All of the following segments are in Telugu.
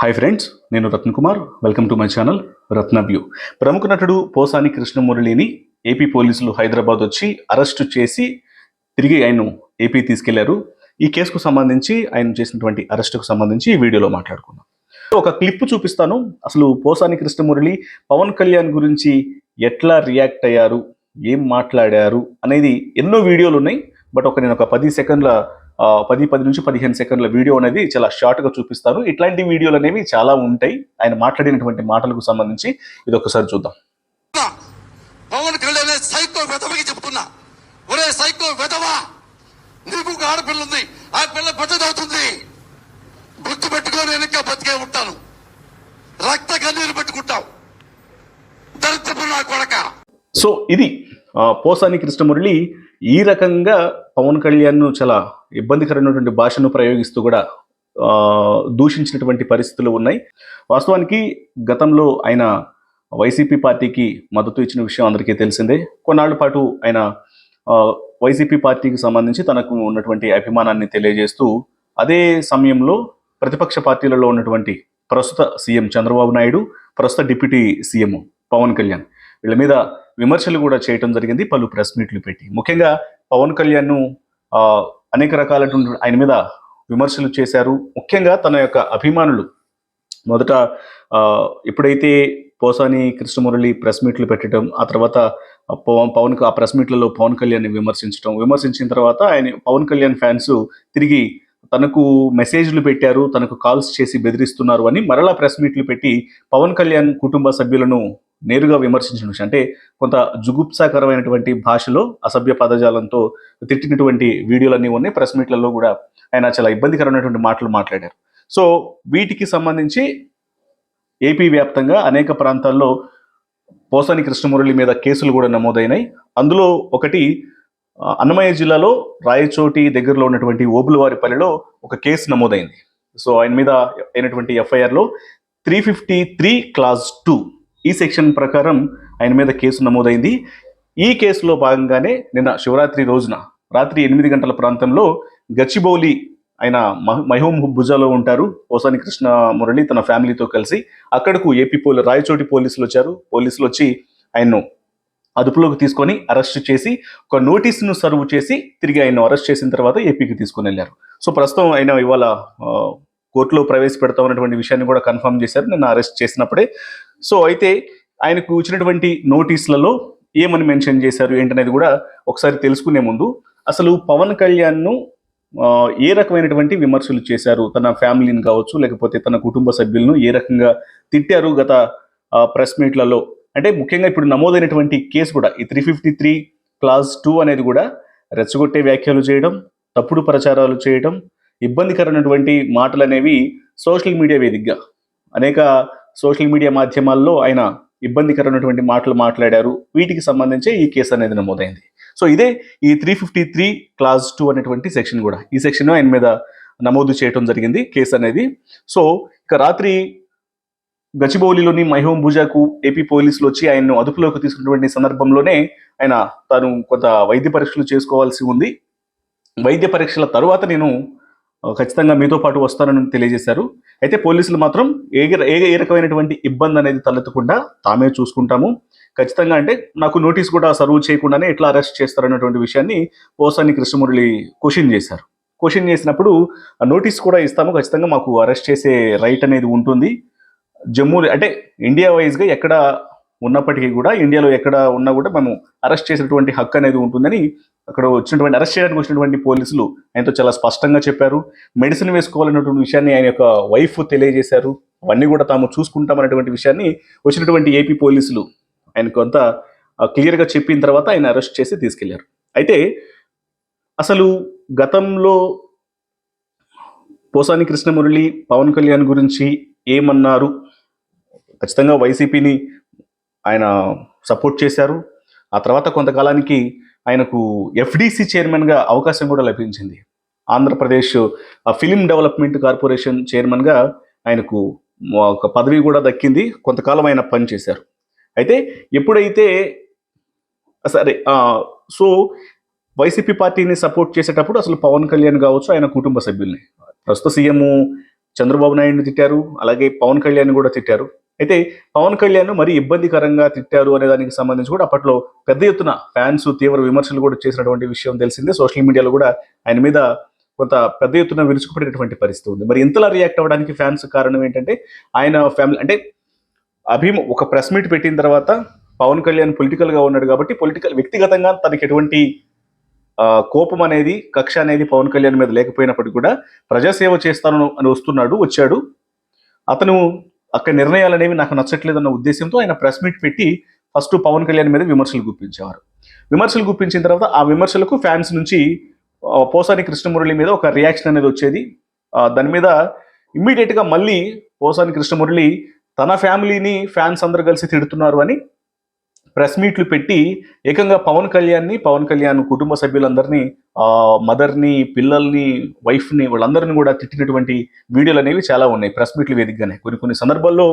హాయ్ ఫ్రెండ్స్, నేను Ratna Kumar. Welcome to my channel Ratna view. ప్రముఖ నటుడు పోసాని కృష్ణమురళిని ఏపీ పోలీసులు హైదరాబాద్ వచ్చి అరెస్టు చేసి తిరిగి ఆయన్ను ఏపీ తీసుకెళ్లారు. ఈ కేసుకు సంబంధించి ఆయన చేసినటువంటి అరెస్టుకు సంబంధించి ఈ వీడియోలో మాట్లాడుకుందాం. ఒక క్లిప్ చూపిస్తాను. అసలు పోసాని కృష్ణమురళి పవన్ కళ్యాణ్ గురించి ఎట్లా రియాక్ట్ అయ్యారు, ఏం మాట్లాడారు అనేది ఎన్నో వీడియోలు ఉన్నాయి. బట్ నేను ఒక 10 నుంచి 15 సెకండ్ల వీడియో అనేది చాలా షార్ట్గా చూపిస్తాను. ఇట్లాంటి వీడియోలు అనేవి చాలా ఉంటాయి ఆయన మాట్లాడినటువంటి మాటలకు సంబంధించి. ఇది ఒకసారి చూద్దాం. పవన్ కళ్యాణ్ సైకో వెధవకి చెప్తున్నా, ఒరే సైకో వెధవా, నీకు ఒక ఆడపిల్ల ఉంది, ఆ పిల్ల పెద్దదవుతుంది, గుర్తు పెట్టుకో, నేను ఇంకా బతికే ఉంటాను, రక్త కన్నీరు పెట్టుకుంటావు, దరిద్రపు నా కొడక. సో ఇది పోసాని కృష్ణమురళి ఈ రకంగా పవన్ కళ్యాణ్ను చాలా ఇబ్బందికరమైనటువంటి భాషను ప్రయోగిస్తూ కూడా దూషించినటువంటి పరిస్థితులు ఉన్నాయి. వాస్తవానికి గతంలో ఆయన వైసీపీ పార్టీకి మద్దతు ఇచ్చిన విషయం అందరికీ తెలిసిందే. కొన్నాళ్ల పాటు ఆయన వైసీపీ పార్టీకి సంబంధించి తనకు ఉన్నటువంటి అభిమానాన్ని తెలియజేస్తూ అదే సమయంలో ప్రతిపక్ష పార్టీలలో ఉన్నటువంటి ప్రస్తుత సీఎం చంద్రబాబు నాయుడు, ప్రస్తుత డిప్యూటీ సీఎం పవన్ కళ్యాణ్, వీళ్ళ మీద విమర్శలు కూడా చేయటం జరిగింది పలు ప్రెస్ మీట్లు పెట్టి. ముఖ్యంగా పవన్ కళ్యాణ్ను అనేక రకాలైన ఆయన మీద విమర్శలు చేశారు. ముఖ్యంగా తన యొక్క అభిమానులు మొదట ఎప్పుడైతే పోసాని కృష్ణమురళి ప్రెస్ మీట్లు పెట్టడం, ఆ తర్వాత ఆ ప్రెస్ మీట్లలో పవన్ కళ్యాణ్ని విమర్శించిన తర్వాత పవన్ కళ్యాణ్ ఫ్యాన్స్ తిరిగి తనకు మెసేజ్లు పెట్టారు, తనకు కాల్స్ చేసి బెదిరిస్తున్నారు అని మరలా ప్రెస్ మీట్లు పెట్టి పవన్ కళ్యాణ్ కుటుంబ సభ్యులను నేరుగా విమర్శించిన విషయం, అంటే కొంత జుగుప్సాకరమైనటువంటి భాషలో అసభ్య పదజాలంతో తిట్టినటువంటి వీడియోలన్నీ ఉన్నాయి. ప్రెస్ మీట్లలో కూడా ఆయన చాలా ఇబ్బందికరమైనటువంటి మాటలు మాట్లాడారు. సో వీటికి సంబంధించి ఏపీ వ్యాప్తంగా అనేక ప్రాంతాల్లో పోసాని కృష్ణమురళి మీద కేసులు కూడా నమోదైనాయి. అందులో ఒకటి అన్నమయ్య జిల్లాలో రాయచోటి దగ్గరలో ఉన్నటువంటి ఓబులవారిపల్లిలో ఒక కేసు నమోదైంది. సో ఆయన మీద అయినటువంటి ఎఫ్ఐఆర్లో 353 క్లాజ్ 2 ఈ సెక్షన్ ప్రకారం ఆయన మీద కేసు నమోదైంది. ఈ కేసులో భాగంగానే నిన్న శివరాత్రి రోజున రాత్రి 8 గంటల ప్రాంతంలో గచ్చిబౌలి ఆయన మహోమ్ భుజాలో ఉంటారు పోసాని కృష్ణమురళి తన ఫ్యామిలీతో కలిసి. అక్కడకు రాయచోటి పోలీసులు వచ్చారు. పోలీసులు వచ్చి ఆయన్ను అదుపులోకి తీసుకొని అరెస్ట్ చేసి ఒక నోటీసును సర్వ్ చేసి తిరిగి ఆయన్ను అరెస్ట్ చేసిన తర్వాత ఏపీకి తీసుకొని వెళ్ళారు. సో ప్రస్తుతం ఆయన ఇవాళ కోర్టులో ప్రవేశపెడతామన్నటువంటి విషయాన్ని కూడా కన్ఫర్మ్ చేశారు నిన్న అరెస్ట్ చేసినప్పుడే. సో అయితే ఆయనకు ఇచ్చినటువంటి నోటీసులలో ఏమని మెన్షన్ చేశారు ఏంటనేది కూడా ఒకసారి తెలుసుకునే ముందు అసలు పవన్ కళ్యాణ్ను ఏ రకమైనటువంటి విమర్శలు చేశారు, తన ఫ్యామిలీని కావచ్చు లేకపోతే తన కుటుంబ సభ్యులను ఏ రకంగా తిట్టారు గత ప్రెస్ మీట్లలో, అంటే ముఖ్యంగా ఇప్పుడు నమోదైనటువంటి కేసు కూడా ఈ 353 క్లాజ్ 2 అనేది కూడా రెచ్చగొట్టే వ్యాఖ్యలు చేయడం, తప్పుడు ప్రచారాలు చేయడం, ఇబ్బందికరమైనటువంటి మాటలు అనేవి సోషల్ మీడియా వేదికగా అనేక సోషల్ మీడియా మాధ్యమాల్లో ఆయన ఇబ్బందికరమైనటువంటి మాటలు మాట్లాడారు. వీటికి సంబంధించి ఈ కేసు అనేది నమోదైంది. సో ఇదే ఈ 353 క్లాజ్ 2 అనేటువంటి సెక్షన్ కూడా, ఈ సెక్షన్ ఆయన మీద నమోదు చేయడం జరిగింది కేసు అనేది. సో ఇక రాత్రి గచ్చిబౌలిలోని మహోమ్ భుజాకు ఏపీ పోలీసులు వచ్చి ఆయన్ను అదుపులోకి తీసుకున్నటువంటి సందర్భంలోనే ఆయన తాను కొంత వైద్య పరీక్షలు చేసుకోవాల్సి ఉంది. వైద్య పరీక్షల తరువాత నేను ఖచ్చితంగా మీతో పాటు వస్తానని తెలియజేశారు. అయితే పోలీసులు మాత్రం ఏ రకమైనటువంటి ఇబ్బంది అనేది తలెత్తకుండా తామే చూసుకుంటాము, ఖచ్చితంగా అంటే నాకు నోటీస్ కూడా సర్వ్ చేయకుండానే ఎట్లా అరెస్ట్ చేస్తారన్నటువంటి విషయాన్ని పోసాని కృష్ణమురళి క్వశ్చన్ చేశారు. క్వశ్చన్ చేసినప్పుడు నోటీస్ కూడా ఇస్తాము, ఖచ్చితంగా మాకు అరెస్ట్ చేసే రైట్ అనేది ఉంటుంది. జమ్మూ అంటే ఇండియా వైజ్గా ఎక్కడ ఉన్నప్పటికీ కూడా, ఇండియాలో ఎక్కడ ఉన్నా కూడా మేము అరెస్ట్ చేసినటువంటి హక్కు అనేది ఉంటుందని అక్కడ అరెస్ట్ చేయడానికి వచ్చినటువంటి పోలీసులు ఆయనతో చాలా స్పష్టంగా చెప్పారు. మెడిసిన్ వేసుకోవాలన్నటువంటి విషయాన్ని ఆయన యొక్క వైఫ్ తెలియజేశారు. అవన్నీ కూడా తాము చూసుకుంటామనేటువంటి విషయాన్ని వచ్చినటువంటి ఏపీ పోలీసులు ఆయనకు అంతా క్లియర్గా చెప్పిన తర్వాత ఆయన అరెస్ట్ చేసి తీసుకెళ్లారు. అయితే అసలు గతంలో పోసాని కృష్ణమురళి పవన్ కళ్యాణ్ గురించి ఏమన్నారు, ఖచ్చితంగా వైసీపీని ఆయన సపోర్ట్ చేశారు. ఆ తర్వాత కొంతకాలానికి ఆయనకు ఎఫ్డిసి చైర్మన్గా అవకాశం కూడా లభించింది. ఆంధ్రప్రదేశ్ ఫిలిం డెవలప్మెంట్ కార్పొరేషన్ చైర్మన్గా ఆయనకు ఒక పదవి కూడా దక్కింది. కొంతకాలం ఆయన పనిచేశారు. అయితే ఎప్పుడైతే సరే సో వైసీపీ పార్టీని సపోర్ట్ చేసేటప్పుడు అసలు పవన్ కళ్యాణ్ కావచ్చు ఆయన కుటుంబ సభ్యుల్ని, ప్రస్తుత సీఎం చంద్రబాబు నాయుడిని తిట్టారు, అలాగే పవన్ కళ్యాణ్ కూడా తిట్టారు. అయితే పవన్ కళ్యాణ్ మరి ఇబ్బందికరంగా తిట్టారు అనే దానికి సంబంధించి కూడా అప్పట్లో పెద్ద ఎత్తున ఫ్యాన్స్ తీవ్ర విమర్శలు కూడా చేసినటువంటి విషయం తెలిసిందే. సోషల్ మీడియాలో కూడా ఆయన మీద కొంత పెద్ద ఎత్తున విరుచుకుపడినటువంటి పరిస్థితి ఉంది. మరి ఇంతలా రియాక్ట్ అవ్వడానికి ఫ్యాన్స్ కారణం ఏంటంటే ఆయన ఫ్యామిలీ అంటే ఒక ప్రెస్ మీట్ పెట్టిన తర్వాత పవన్ కళ్యాణ్ పొలిటికల్ గా ఉన్నాడు కాబట్టి వ్యక్తిగతంగా తనకి ఎటువంటి కోపం అనేది కక్ష అనేది పవన్ కళ్యాణ్ మీద లేకపోయినప్పటికీ కూడా ప్రజాసేవ చేస్తాను అని వచ్చాడు. అతను అక్కడ నిర్ణయాలు అనేవి నాకు నచ్చట్లేదన్న ఉద్దేశంతో ఆయన ప్రెస్ మీట్ పెట్టి ఫస్ట్ పవన్ కళ్యాణ్ మీద విమర్శలు గుప్పించేవారు. విమర్శలు గుప్పించిన తర్వాత ఆ విమర్శలకు ఫ్యాన్స్ నుంచి పోసాని కృష్ణమురళి మీద ఒక రియాక్షన్ అనేది వచ్చేది. దాని మీద ఇమ్మీడియట్ గా మళ్ళీ పోసాని కృష్ణమురళి తన ఫ్యామిలీని ఫ్యాన్స్ అందరూ కలిసి తిడుతున్నారు అని ప్రెస్ మీట్లు పెట్టి ఏకంగా పవన్ కళ్యాణ్ కుటుంబ సభ్యులందరినీ, మదర్ని, పిల్లల్ని, వైఫ్ని, వాళ్ళందరినీ కూడా తిట్టినటువంటి వీడియోలు అనేవి చాలా ఉన్నాయి ప్రెస్ మీట్లు వేదికగానే. కొన్ని సందర్భాల్లో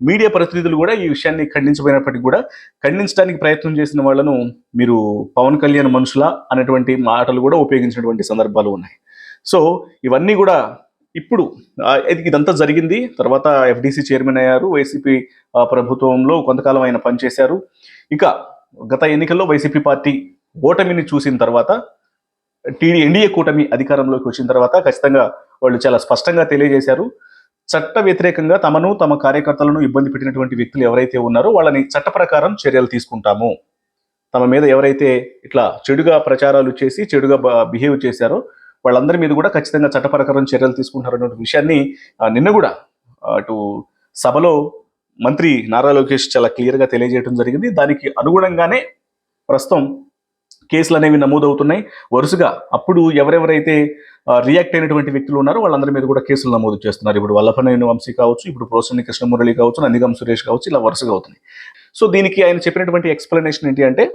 మీడియా ప్రతినిధులు కూడా ఈ విషయాన్ని ఖండించబోయినప్పటికీ కూడా ఖండించడానికి ప్రయత్నం చేసిన వాళ్ళను మీరు పవన్ కళ్యాణ్ మనుషులా అనేటువంటి మాటలు కూడా ఉపయోగించినటువంటి సందర్భాలు ఉన్నాయి. సో ఇవన్నీ కూడా ఇప్పుడు ఇదంతా జరిగింది. తర్వాత ఎఫ్డీసీ చైర్మన్ అయ్యారు. వైసీపీ ప్రభుత్వంలో కొంతకాలం ఆయన పనిచేశారు. ఇక గత ఎన్నికల్లో వైసీపీ పార్టీ ఓటమిని చూసిన తర్వాత ఎన్డీఏ కూటమి అధికారంలోకి వచ్చిన తర్వాత ఖచ్చితంగా వాళ్ళు చాలా స్పష్టంగా తెలియజేశారు, చట్ట వ్యతిరేకంగా తమను తమ కార్యకర్తలను ఇబ్బంది పెట్టినటువంటి వ్యక్తులు ఎవరైతే ఉన్నారో వాళ్ళని చట్ట ప్రకారం చర్యలు తీసుకుంటాము. తమ మీద ఎవరైతే ఇట్లా చెడుగా ప్రచారాలు చేసి చెడుగా బిహేవ్ చేశారో వాళ్ళందరి మీద కూడా ఖచ్చితంగా చట్ట ప్రకారం చర్యలు తీసుకుంటారనే విషయాన్ని నిన్న కూడా అటు సభలో మంత్రి నారా లోకేష్ చాలా క్లియర్గా తెలియజేయడం జరిగింది. దానికి అనుగుణంగానే ప్రస్తుతం కేసులు అనేవి నమోదవుతున్నాయి వరుసగా. అప్పుడు ఎవరెవరైతే రియాక్ట్ అయినటువంటి వ్యక్తులు ఉన్నారో వాళ్ళందరి మీద కూడా కేసులు నమోదు చేస్తున్నారు. ఇప్పుడు వల్లభనేని వంశీ కావచ్చు, ఇప్పుడు పోసాని కృష్ణమురళి కావచ్చు, నందిగం సురేష్ కావచ్చు, ఇలా వరుసగా అవుతున్నాయి. సో దీనికి ఆయన చెప్పినటువంటి ఎక్స్ప్లెనేషన్ ఏంటి అంటే,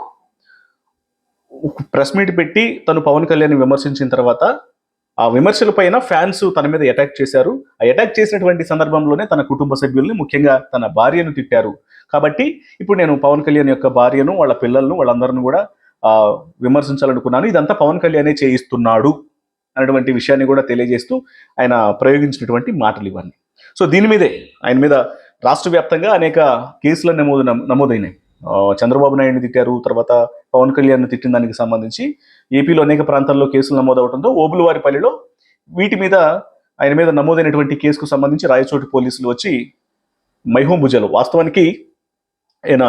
ప్రెస్ మీట్ పెట్టి తను పవన్ కళ్యాణ్ విమర్శించిన తర్వాత ఆ విమర్శల పైన ఫ్యాన్స్ తన మీద అటాక్ చేశారు. ఆ అటాక్ చేసినటువంటి సందర్భంలోనే తన కుటుంబ సభ్యుల్ని, ముఖ్యంగా తన భార్యను తిట్టారు. కాబట్టి ఇప్పుడు నేను పవన్ కళ్యాణ్ యొక్క భార్యను, వాళ్ళ పిల్లలను, వాళ్ళందరిని కూడా విమర్శించాలనుకున్నాను. ఇదంతా పవన్ కళ్యాణే చేయిస్తున్నాడు అనేటువంటి విషయాన్ని కూడా తెలియజేస్తూ ఆయన ప్రయోగించినటువంటి మాటలు ఇవన్నీ. సో దీని మీదే ఆయన మీద రాష్ట్ర వ్యాప్తంగా అనేక కేసులు నమోదైనాయి. చంద్రబాబు నాయుడిని తిట్టారు, తర్వాత పవన్ కళ్యాణ్ తిట్టిన దానికి సంబంధించి ఏపీలో అనేక ప్రాంతాల్లో కేసులు నమోదవడంతో ఓబులవారిపల్లిలో వీటి మీద ఆయన మీద నమోదైనటువంటి కేసుకు సంబంధించి రాయచోటి పోలీసులు వచ్చి మైహోం భుజాలు వాస్తవానికి ఆయన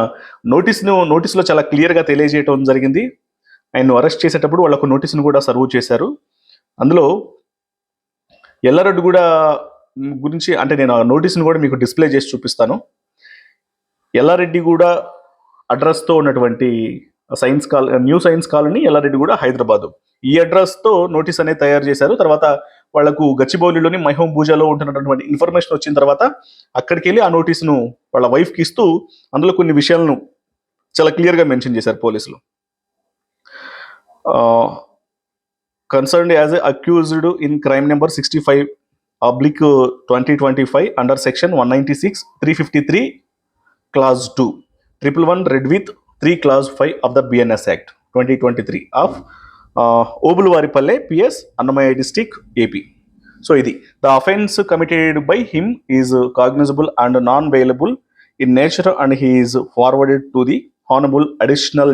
నోటీసులో చాలా క్లియర్గా తెలియజేయడం జరిగింది. ఆయన్ను అరెస్ట్ చేసేటప్పుడు వాళ్ళకు నోటీసును కూడా సర్వ్ చేశారు. అందులో ఎల్లారెడ్డి కూడా గురించి అంటే నేను ఆ నోటీసును కూడా మీకు డిస్ప్లే చేసి చూపిస్తాను. ఎల్లారెడ్డి కూడా అడ్రస్తో ఉన్నటువంటి new science colony Yellareddyguda Hyderabad, ఈ అడ్రస్తో నోటీస్ అనేది తయారు చేశారు. తర్వాత వాళ్లకు గచ్చిబౌలిలోని మైహోం భూజాలో ఉంటున్నటువంటి ఇన్ఫర్మేషన్ వచ్చిన తర్వాత అక్కడికి వెళ్ళి ఆ నోటీసును వాళ్ళ వైఫ్కి ఇస్తూ అందులో కొన్ని విషయాలను చాలా క్లియర్గా మెన్షన్ చేశారు పోలీసులు. Concerned as a accused in crime number 65/2025 under section 196, 353 clause 2, 111 read with 3 clause 5 of the BNS Act 2023 of Obulwaripalli PS, Annamaya district, AP. So the offence committed by him is cognizable and non-bailable in nature and he is forwarded to the Honorable Additional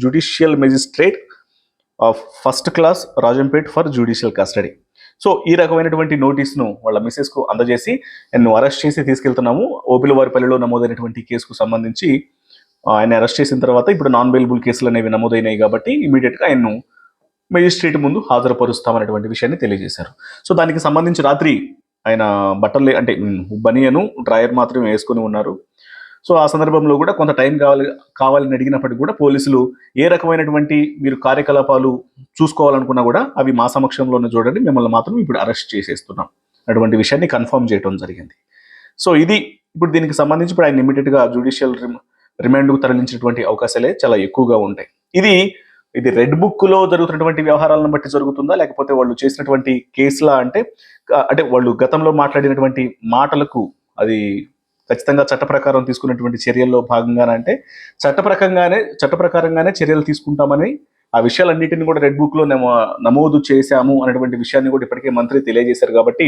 Judicial Magistrate of First Class Rajampet for judicial custody. So ఈ రకమైనటువంటి నోటీస్ను వాళ్ళ మిసెస్కు అందజేసి ఆయన్ను అరెస్ట్ చేసి తీసుకెళ్తున్నాము. ఓబులవారిపల్లిలో నమోదైనటువంటి కేసుకు సంబంధించి ఆయన అరెస్ట్ చేసిన తర్వాత ఇప్పుడు నాన్ బెయిలబుల్ కేసులు అనేవి నమోదైనాయి కాబట్టి ఇమీడియట్గా ఆయన్ను మెజిస్ట్రేట్ ముందు హాజరుపరుస్తామనేటువంటి విషయాన్ని తెలియజేశారు. సో దానికి సంబంధించి రాత్రి ఆయన బట్టలు అంటే బనియను డ్రాయర్ మాత్రమే వేసుకొని ఉన్నారు. సో ఆ సందర్భంలో కూడా కొంత టైం కావాలని అడిగినప్పటికీ కూడా పోలీసులు ఏ రకమైనటువంటి మీరు కార్యకలాపాలు చూసుకోవాలనుకున్నా కూడా అవి మా సమక్షంలోనే చూడండి, మిమ్మల్ని మాత్రం ఇప్పుడు అరెస్ట్ చేసేస్తున్నాం అటువంటి విషయాన్ని కన్ఫర్మ్ చేయడం జరిగింది. సో ఇప్పుడు దీనికి సంబంధించి ఇప్పుడు ఆయన ఇమీడియట్గా జ్యుడిషియల్ రిమాండ్కు తరలించినటువంటి అవకాశాలే చాలా ఎక్కువగా ఉంటాయి. ఇది రెడ్ బుక్లో జరుగుతున్నటువంటి వ్యవహారాలను బట్టి జరుగుతుందా, లేకపోతే వాళ్ళు చేసినటువంటి కేసులా అంటే వాళ్ళు గతంలో మాట్లాడినటువంటి మాటలకు అది ఖచ్చితంగా చట్ట ప్రకారం తీసుకున్నటువంటి చర్యల్లో భాగంగానే అంటే చట్ట ప్రకారంగానే చర్యలు తీసుకుంటామని ఆ విషయాలన్నింటినీ కూడా రెడ్ బుక్ లో నమోదు చేశాము అనేటువంటి విషయాన్ని కూడా ఇప్పటికే మంత్రి తెలియజేశారు కాబట్టి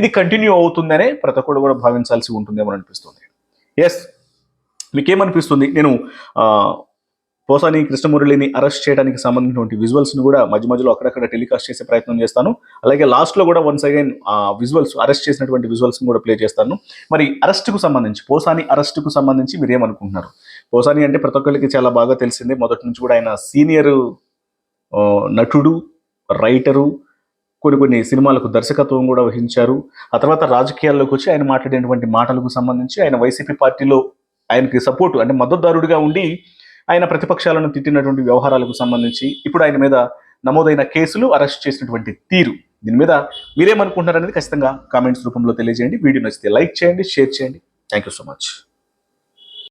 ఇది కంటిన్యూ అవుతుందనే ప్రతి ఒక్కరు కూడా భావించాల్సి ఉంటుందేమో అనిపిస్తుంది. ఎస్, మీకేమనిపిస్తుంది? నేను పోసాని కృష్ణమురళిని అరెస్ట్ చేయడానికి సంబంధించినటువంటి విజువల్స్ని కూడా మధ్య మధ్యలో అక్కడక్కడ టెలికాస్ట్ చేసే ప్రయత్నం చేస్తాను. అలాగే లాస్ట్లో కూడా వన్స్ అగైన్ విజువల్స్, అరెస్ట్ చేసినటువంటి విజువల్స్ని కూడా ప్లే చేస్తాను. మరి అరెస్ట్కు సంబంధించి, పోసాని అరెస్ట్కు సంబంధించి మీరు ఏమనుకుంటున్నారు? పోసాని అంటే ప్రతి ఒక్కరికి చాలా బాగా తెలిసిందే, మొదటి నుంచి కూడా ఆయన సీనియర్ నటుడు, రైటరు, కొన్ని సినిమాలకు దర్శకత్వం కూడా వహించారు. ఆ తర్వాత రాజకీయాల్లోకి వచ్చి ఆయన మాట్లాడినటువంటి మాటలకు సంబంధించి ఆయన వైసీపీ పార్టీలో ఆయనకి సపోర్టు అంటే మద్దతుదారుడిగా ఉండి ఆయన ప్రతిపక్షాలను తిట్టినటువంటి వ్యవహారాలకు సంబంధించి ఇప్పుడు ఆయన మీద నమోదైన కేసులు, అరెస్ట్ చేసినటువంటి తీరు, దీని మీద మీరేమనుకుంటున్నారనేది ఖచ్చితంగా కామెంట్స్ రూపంలో తెలియజేయండి. వీడియో నచ్చితే లైక్ చేయండి, షేర్ చేయండి. Thank you so much.